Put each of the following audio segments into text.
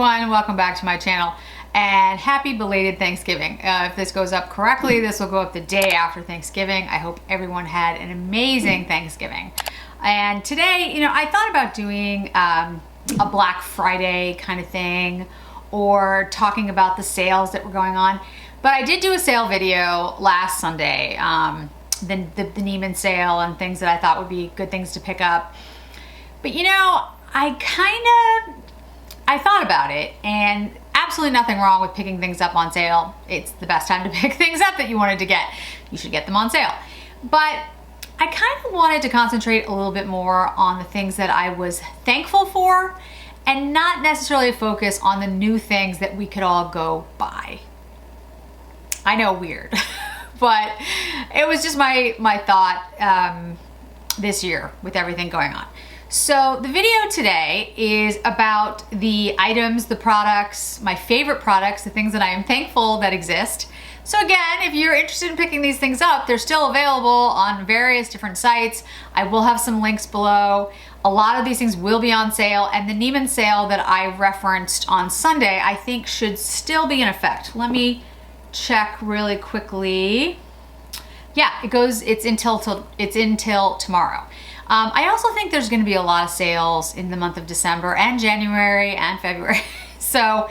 everyone, welcome back to my channel and happy belated Thanksgiving. If this goes up correctly, this will go up the day after Thanksgiving. I hope everyone had an amazing Thanksgiving. And today, I thought about doing a Black Friday kind of thing or talking about the sales that were going on. But I did do a sale video last Sunday, the Neiman sale and things that I thought would be good things to pick up. But I thought about it, and absolutely nothing wrong with picking things up on sale. It's the best time to pick things up that you wanted to get. You should get them on sale. But I kind of wanted to concentrate a little bit more on the things that I was thankful for and not necessarily focus on the new things that we could all go buy. I know, weird, but it was just my thought this year with everything going on. So the video today is about the items, the products, my favorite products, the things that I am thankful that exist. So again, if you're interested in picking these things up, they're still available on various different sites. I will have some links below. A lot of these things will be on sale, and the Neiman sale that I referenced on Sunday, I think should still be in effect. Let me check really quickly. Yeah, it's until tomorrow. I also think there's going to be a lot of sales in the month of December and January and February. So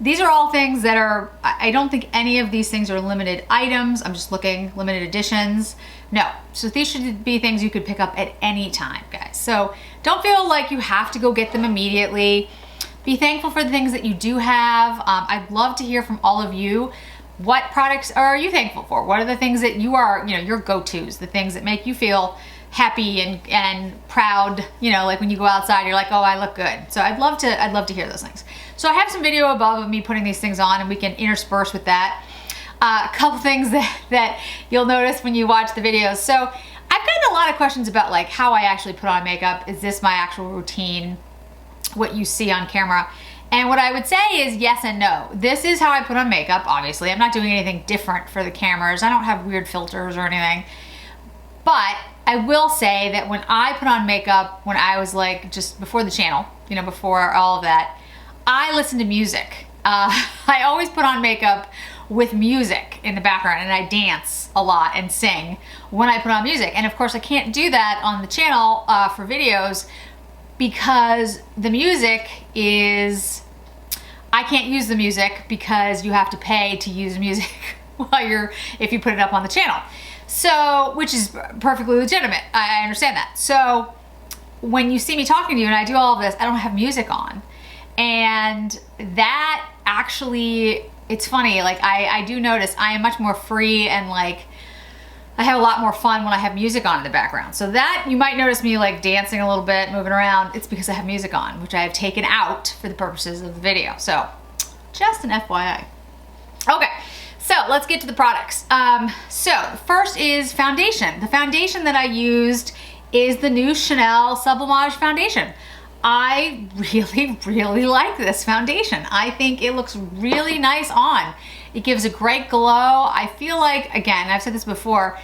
these are all things that are, I don't think any of these things are limited items. I'm just looking, limited editions. No, so these should be things you could pick up at any time, guys. So don't feel like you have to go get them immediately. Be thankful for the things that you do have. I'd love to hear from all of you. What products are you thankful for? What are the things that you are, your go-tos, the things that make you feel happy and proud, like when you go outside, you're like, oh, I look good. So I'd love to hear those things. So I have some video above of me putting these things on, and we can intersperse with that. A couple things that you'll notice when you watch the videos. So I've gotten a lot of questions about like how I actually put on makeup. Is this my actual routine? What you see on camera? And what I would say is yes and no. This is how I put on makeup, obviously. I'm not doing anything different for the cameras. I don't have weird filters or anything. But I will say that when I put on makeup, when I was like just before the channel, before all of that, I listened to music. I always put on makeup with music in the background, and I dance a lot and sing when I put on music. And of course I can't do that on the channel for videos because the music is, I can't use the music because you have to pay to use music if you put it up on the channel. So, which is perfectly legitimate. I understand that. So when you see me talking to you and I do all of this, I don't have music on. And that actually, it's funny, like I do notice I am much more free and like I have a lot more fun when I have music on in the background. So that, you might notice me like dancing a little bit, moving around. It's because I have music on, which I have taken out for the purposes of the video. So just an FYI. Okay. So let's get to the products. So first is foundation. The foundation that I used is the new Chanel Sublimage foundation. I really, really like this foundation. I think it looks really nice on. It gives a great glow. I feel like, again, I've said this before,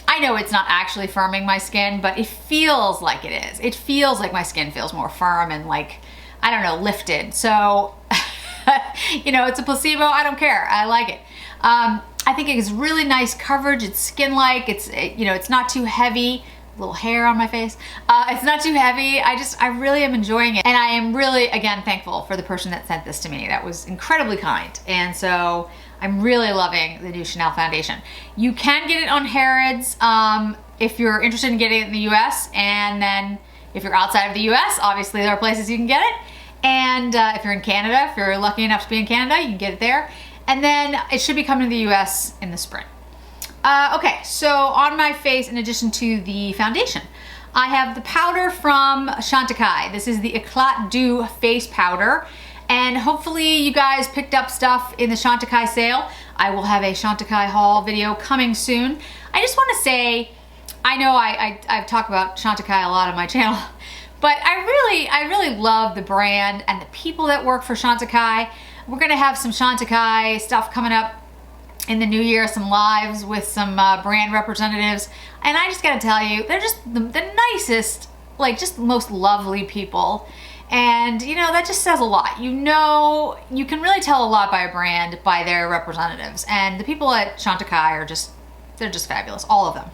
I know it's not actually firming my skin, but it feels like it is. It feels like my skin feels more firm and like, I don't know, lifted. So, it's a placebo. I don't care. I like it. I think it is really nice coverage. It's skin-like. It's not too heavy. A little hair on my face. It's not too heavy. I really am enjoying it. And I am really, again, thankful for the person that sent this to me. That was incredibly kind. And so I'm really loving the new Chanel foundation. You can get it on Harrods if you're interested in getting it in the US. And then if you're outside of the US, obviously there are places you can get it. And if you're in Canada, if you're lucky enough to be in Canada, you can get it there. And then it should be coming to the US in the spring. Okay, so on my face, in addition to the foundation, I have the powder from Chantikai. This is the Eclat Dew face powder. And hopefully you guys picked up stuff in the Chantikai sale. I will have a Chantikai haul video coming soon. I just want to say, I know I've talked about Chantikai a lot on my channel, but I really love the brand and the people that work for Chantikai. We're gonna have some Chantikai stuff coming up in the new year, some lives with some brand representatives. And I just gotta tell you, they're just the nicest, like just the most lovely people. And you know, that just says a lot. You know, you can really tell a lot by a brand by their representatives. And the people at Chantikai are just, they're just fabulous, all of them.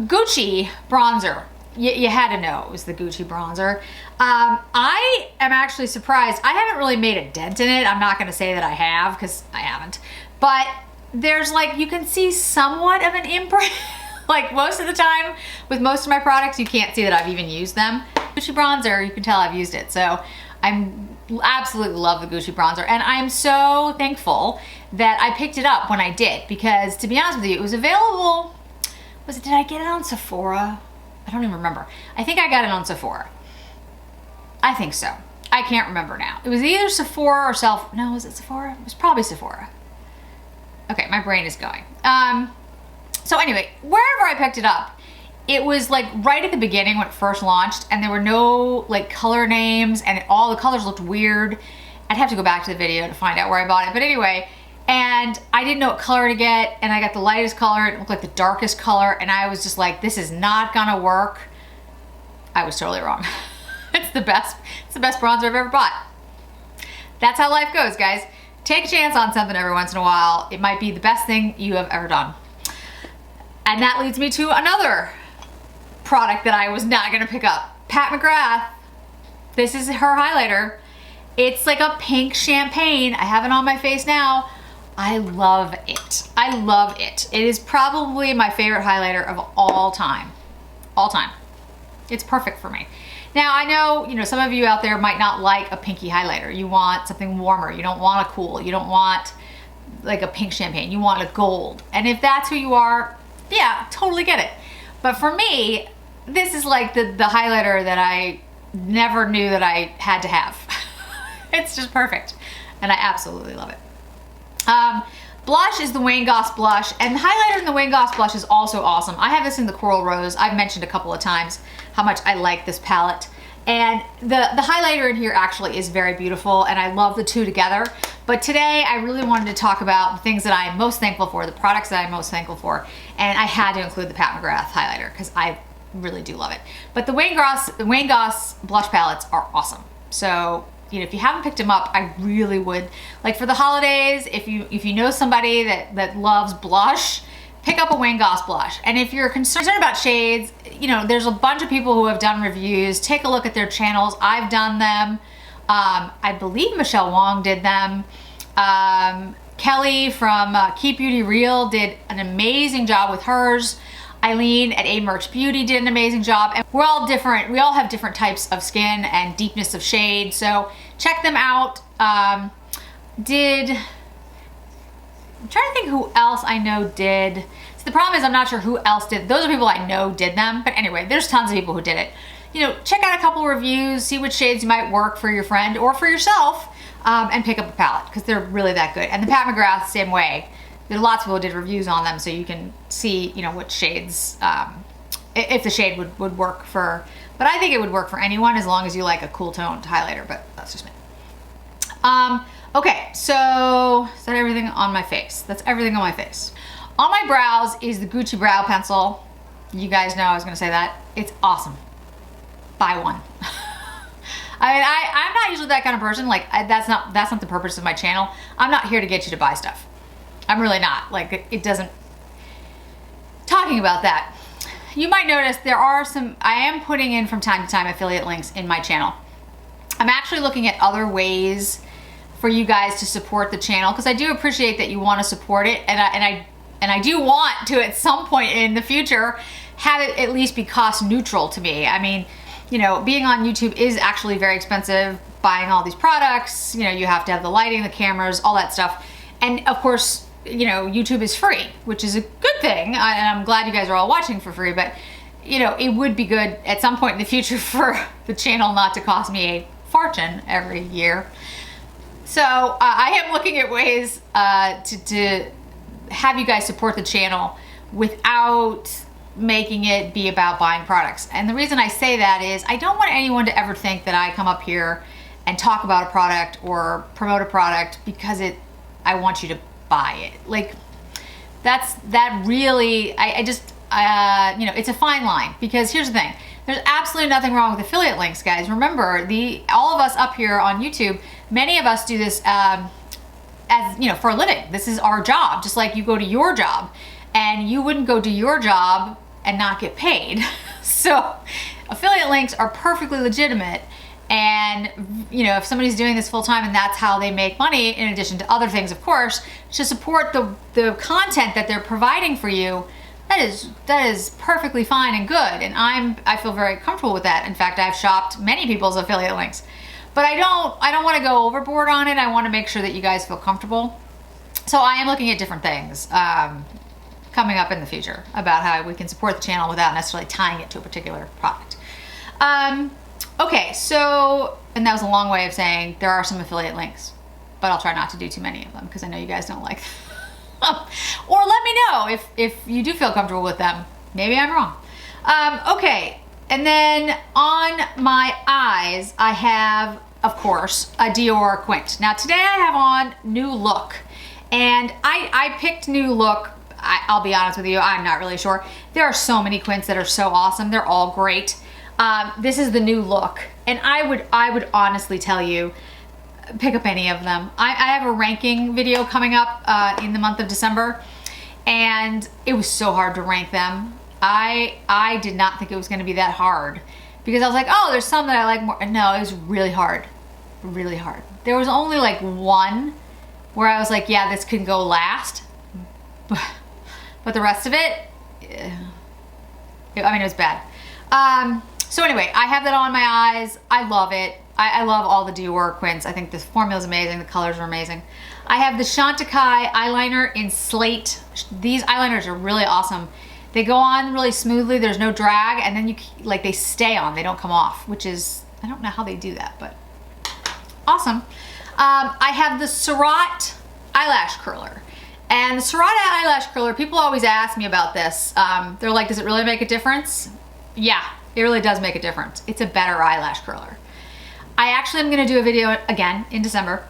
Gucci bronzer. You had to know it was the Gucci bronzer. I am actually surprised. I haven't really made a dent in it. I'm not gonna say that I have, because I haven't. But there's like, you can see somewhat of an imprint. Like most of the time with most of my products, you can't see that I've even used them. Gucci bronzer, you can tell I've used it. So I'm absolutely love the Gucci bronzer. And I'm so thankful that I picked it up when I did, because to be honest with you, it was available. Did I get it on Sephora? I don't even remember. I think I got it on Sephora. I think so. I can't remember now. It was either Sephora or no, was it Sephora? It was probably Sephora. Okay, my brain is going. So anyway, wherever I picked it up, it was like right at the beginning when it first launched, and there were no like color names, and all the colors looked weird. I'd have to go back to the video to find out where I bought it, but anyway, and I didn't know what color to get, and I got the lightest color, it looked like the darkest color, and I was just like, this is not gonna work. I was totally wrong. It's the best bronzer I've ever bought. That's how life goes, guys. Take a chance on something every once in a while. It might be the best thing you have ever done. And that leads me to another product that I was not gonna pick up. Pat Mcgrath. This is her highlighter. It's like a pink champagne. I have it on my face now. I love it. I love it. It is probably my favorite highlighter of all time. All time. It's perfect for me. Now I know, you know, some of you out there might not like a pinky highlighter. You want something warmer. You don't want a cool. You don't want like a pink champagne. You want a gold. And if that's who you are, yeah, totally get it. But for me, this is like the highlighter that I never knew that I had to have. It's just perfect. And I absolutely love it. Blush is the Wayne Goss blush, and the highlighter in the Wayne Goss blush is also awesome. I have this in the Coral Rose. I've mentioned a couple of times how much I like this palette. And the highlighter in here actually is very beautiful, and I love the two together. But today I really wanted to talk about the things that I am most thankful for, the products that I'm most thankful for, and I had to include the Pat Mcgrath highlighter because I really do love it. But the Wayne Goss blush palettes are awesome. So, you know, if you haven't picked them up, I really would. Like for the holidays, if you know somebody that loves blush, pick up a Wayne Goss blush. And if you're concerned about shades, you know, there's a bunch of people who have done reviews. Take a look at their channels. I've done them. I believe Michelle Wong did them. Kelly from Keep Beauty Real did an amazing job with hers. Eileen at A Merch Beauty did an amazing job. And we're all different. We all have different types of skin and deepness of shade. So check them out. I'm trying to think who else I know did. So the problem is I'm not sure who else did. Those are people I know did them. But anyway, there's tons of people who did it. You know, check out a couple reviews, see which shades might work for your friend or for yourself, and pick up a palette because they're really that good. And the Pat Mcgrath, same way. There are lots of people who did reviews on them, so you can see, you know, what shades, if the shade would work for, but I think it would work for anyone as long as you like a cool toned highlighter, but that's just me. Okay, so is that everything on my face? That's everything on my face. On my brows is the Gucci brow pencil. You guys know I was gonna say that. It's awesome. Buy one. I mean, I'm not usually that kind of person. Like, that's not the purpose of my channel. I'm not here to get you to buy stuff. I'm really not. Like, it doesn't. Talking about that, you might notice there are some, I am putting in from time to time affiliate links in my channel. I'm actually looking at other ways for you guys to support the channel because I do appreciate that you want to support it, and I do want to at some point in the future have it at least be cost neutral to me. I mean, you know, being on YouTube is actually very expensive. Buying all these products, you know, you have to have the lighting, the cameras, all that stuff, and of course, you know, YouTube is free, which is a good thing, and I'm glad you guys are all watching for free, but you know, it would be good at some point in the future for the channel not to cost me a fortune every year. So I am looking at ways to have you guys support the channel without making it be about buying products. And the reason I say that is I don't want anyone to ever think that I come up here and talk about a product or promote a product because I want you to buy it. Like, that really, I just, you know, it's a fine line, because here's the thing. There's absolutely nothing wrong with affiliate links, guys. Remember, all of us up here on YouTube, many of us do this as, you know, for a living. This is our job, just like you go to your job, and you wouldn't go to your job and not get paid. So affiliate links are perfectly legitimate. And, you know, if somebody's doing this full time and that's how they make money, in addition to other things, of course, to support the content that they're providing for you, that is perfectly fine and good. And I feel very comfortable with that. In fact, I've shopped many people's affiliate links, but I don't want to go overboard on it. I want to make sure that you guys feel comfortable. So I am looking at different things coming up in the future about how we can support the channel without necessarily tying it to a particular product. Okay, so, and that was a long way of saying there are some affiliate links, but I'll try not to do too many of them because I know you guys don't like them. Or let me know if you do feel comfortable with them. Maybe I'm wrong. Okay, and then on my eyes, I have, of course, a Dior Quint. Now today I have on New Look, and I picked New Look. I'll be honest with you, I'm not really sure. There are so many Quints that are so awesome. They're all great. This is the New Look, and I would honestly tell you, pick up any of them. I have a ranking video coming up in the month of December, and it was so hard to rank them. I did not think it was going to be that hard because I was like, oh, there's some that I like more. No, it was really hard, really hard. There was only like one where I was like, yeah, this could go last, but the rest of it, I mean, it was bad. So anyway, I have that on my eyes. I love it. I love all the Dior Quints. I think the formula is amazing. The colors are amazing. I have the Chantikai eyeliner in Slate. These eyeliners are really awesome. They go on really smoothly. There's no drag, and then they stay on. They don't come off, which is, I don't know how they do that, but awesome. I have the Surratt eyelash curler. And the Surratt eyelash curler, people always ask me about this. They're like, does it really make a difference? Yeah, it really does make a difference. It's a better eyelash curler. I actually am gonna do a video again in December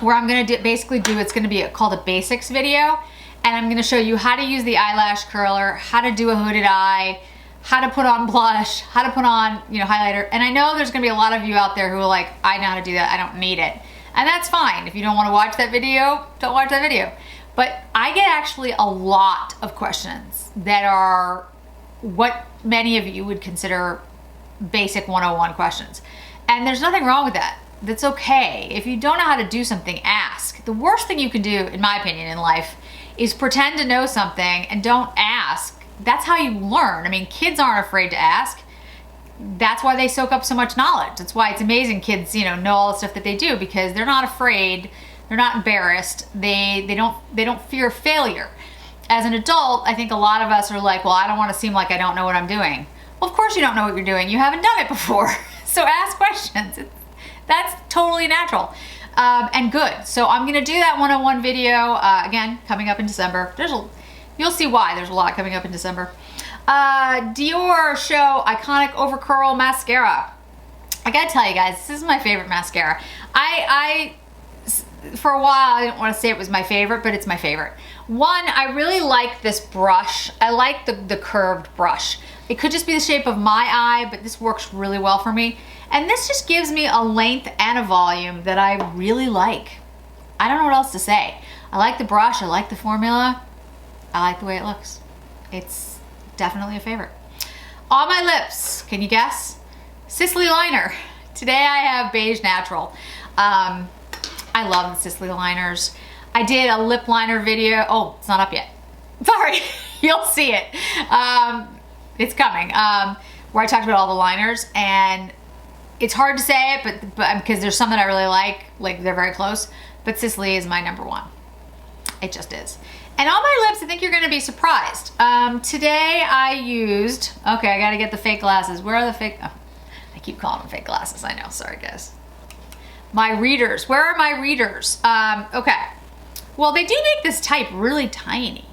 where I'm gonna it's gonna be called a basics video, and I'm gonna show you how to use the eyelash curler, how to do a hooded eye, how to put on blush, how to put on, you know, highlighter. And I know there's gonna be a lot of you out there who are like, I know how to do that, I don't need it. And that's fine. If you don't wanna watch that video, don't watch that video. But I get actually a lot of questions that are what many of you would consider basic 101 questions. And there's nothing wrong with that. That's okay. If you don't know how to do something, ask. The worst thing you can do, in my opinion, in life is pretend to know something and don't ask. That's how you learn. I mean, kids aren't afraid to ask. That's why they soak up so much knowledge. That's why it's amazing kids, you know all the stuff that they do, because they're not afraid. They're not embarrassed. They don't fear failure. As an adult, I think a lot of us are like, well, I don't want to seem like I don't know what I'm doing. Well, of course you don't know what you're doing. You haven't done it before. So ask questions. That's totally natural and good. So I'm gonna do that 101 video again coming up in December. You'll see why there's a lot coming up in December. Dior Show Iconic Over Curl Mascara. I gotta tell you guys, this is my favorite mascara. For a while, I didn't want to say it was my favorite, but it's my favorite. One, I really like this brush. I like the curved brush. It could just be the shape of my eye, but this works really well for me. And this just gives me a length and a volume that I really like. I don't know what else to say. I like the brush, I like the formula. I like the way it looks. It's definitely a favorite. On my lips, can you guess? Sisley liner. Today I have Beige Natural. I love the Sisley liners. I did a lip liner video. Oh, it's not up yet. Sorry, you'll see it. It's coming. Where I talked about all the liners, and it's hard to say it, but because there's some that I really like they're very close. But Sisley is my number one. It just is. And on my lips, I think you're gonna be surprised. Today I used. Okay, I gotta get the fake glasses. Where are the fake? Oh, I keep calling them fake glasses. I know. Sorry, guys. My readers. Where are my readers? Okay. Well, they do make this type really tiny.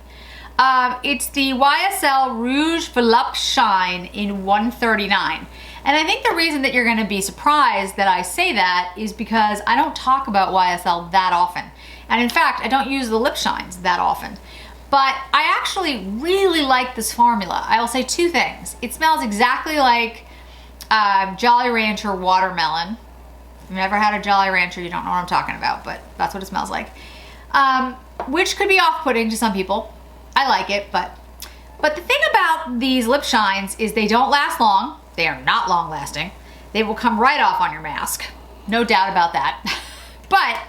It's the YSL Rouge Velup Shine in 139. And I think the reason that you're gonna be surprised that I say that is because I don't talk about YSL that often. And in fact, I don't use the lip shines that often. But I actually really like this formula. I will say two things. It smells exactly like Jolly Rancher watermelon. If you've never had a Jolly Rancher, you don't know what I'm talking about, but that's what it smells like. Which could be off-putting to some people. I like it, but the thing about these lip shines is they don't last long. They are not long-lasting. They will come right off on your mask. No doubt about that. But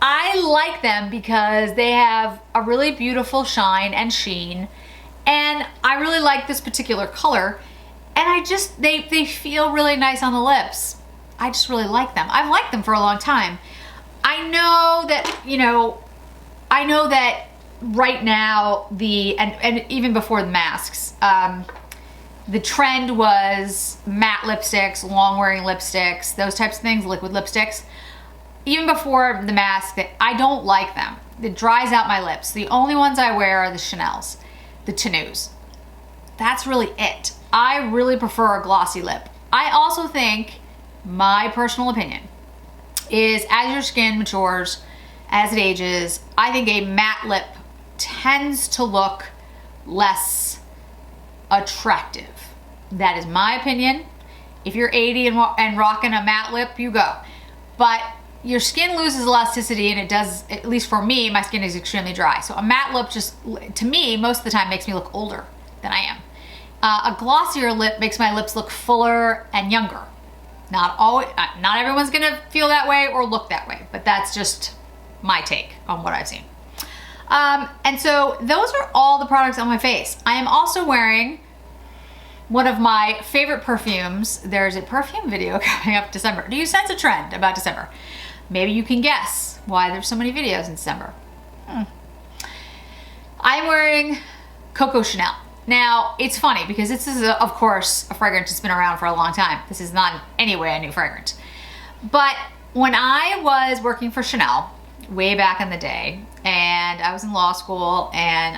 I like them because they have a really beautiful shine and sheen, and I really like this particular color, and they feel really nice on the lips. I just really like them. I've liked them for a long time. I know that right now and even before the masks, the trend was matte lipsticks, long wearing lipsticks, those types of things, liquid lipsticks. Even before the mask, I don't like them. It dries out my lips. The only ones I wear are the Chanel's, the Tenues. That's really it. I really prefer a glossy lip. I also think, my personal opinion, is as your skin matures, as it ages, I think a matte lip tends to look less attractive. That is my opinion. If you're 80 and rocking a matte lip, you go. But your skin loses elasticity, and it does, at least for me, my skin is extremely dry. So a matte lip just, to me, most of the time makes me look older than I am. A glossier lip makes my lips look fuller and younger. Not everyone's gonna feel that way or look that way, but that's just my take on what I've seen. And so those are all the products on my face. I am also wearing one of my favorite perfumes. There's a perfume video coming up December. Do you sense a trend about December? Maybe you can guess why there's so many videos in December. I'm wearing Coco Chanel. Now, it's funny because this is, of course, a fragrance that's been around for a long time. This is not in any way a new fragrance. But when I was working for Chanel, way back in the day, and I was in law school, and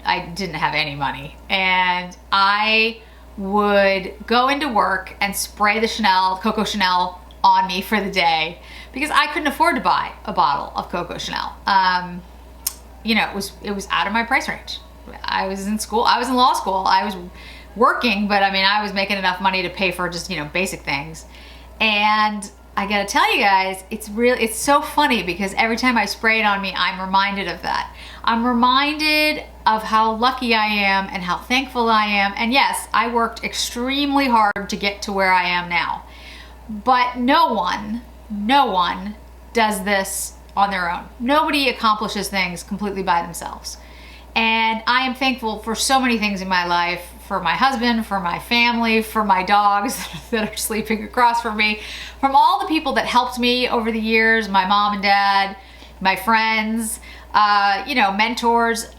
I didn't have any money, and I would go into work and spray the Coco Chanel on me for the day because I couldn't afford to buy a bottle of Coco Chanel. It was out of my price range. I was in school, I was in law school, I was working, but I mean, I was making enough money to pay for just, basic things. And I gotta tell you guys, it's so funny because every time I spray it on me, I'm reminded of that. I'm reminded of how lucky I am and how thankful I am. And yes, I worked extremely hard to get to where I am now. But no one does this on their own. Nobody accomplishes things completely by themselves. And I am thankful for so many things in my life, for my husband, for my family, for my dogs that are sleeping across from me, from all the people that helped me over the years, my mom and dad, my friends, mentors.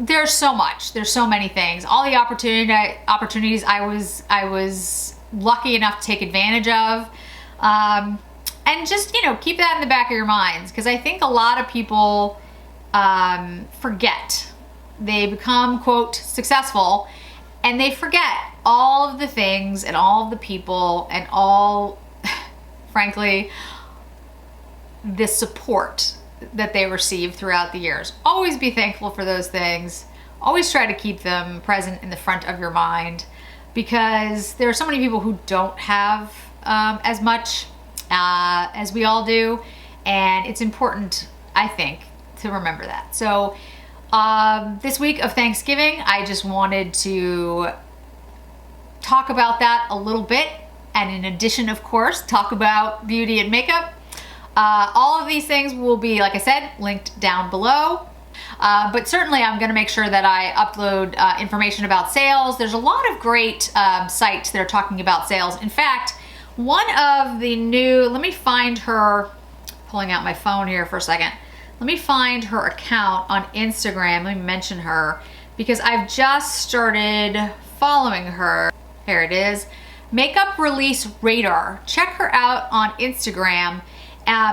There's so much. There's so many things. All the opportunities I was lucky enough to take advantage of. And just, keep that in the back of your minds, because I think a lot of people forget. They become, quote, successful, and they forget all of the things and all of the people and all, frankly, the support that they receive throughout the years. Always be thankful for those things. Always try to keep them present in the front of your mind, because there are so many people who don't have as much as we all do, and it's important, I think, to remember that. So this week of Thanksgiving, I just wanted to talk about that a little bit, and in addition, of course, talk about beauty and makeup. All of these things will be, like I said, linked down below. But certainly I'm gonna make sure that I upload information about sales. There's a lot of great sites that are talking about sales. In fact, one of the new, let me find her, pulling out my phone here for a second. Let me find her account on Instagram. Let me mention her, because I've just started following her. Here it is, Makeup Release Radar. Check her out on Instagram.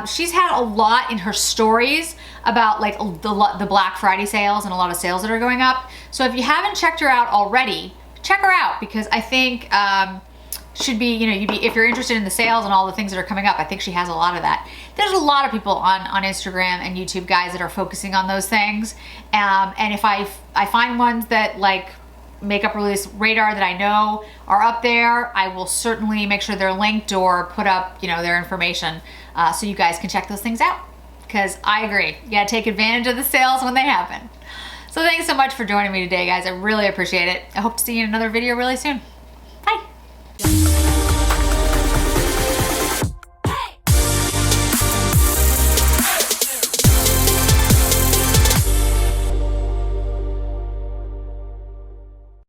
She's had a lot in her stories about like the Black Friday sales and a lot of sales that are going up. So if you haven't checked her out already, check her out, because I think should be, you know, if you're interested in the sales and all the things that are coming up, I think she has a lot of that. There's a lot of people on Instagram and YouTube, guys, that are focusing on those things. And if I find ones that like makeup release radar that I know are up there, I will certainly make sure they're linked or put up, you know, their information so you guys can check those things out. Because I agree, you gotta take advantage of the sales when they happen. So thanks so much for joining me today, guys. I really appreciate it. I hope to see you in another video really soon.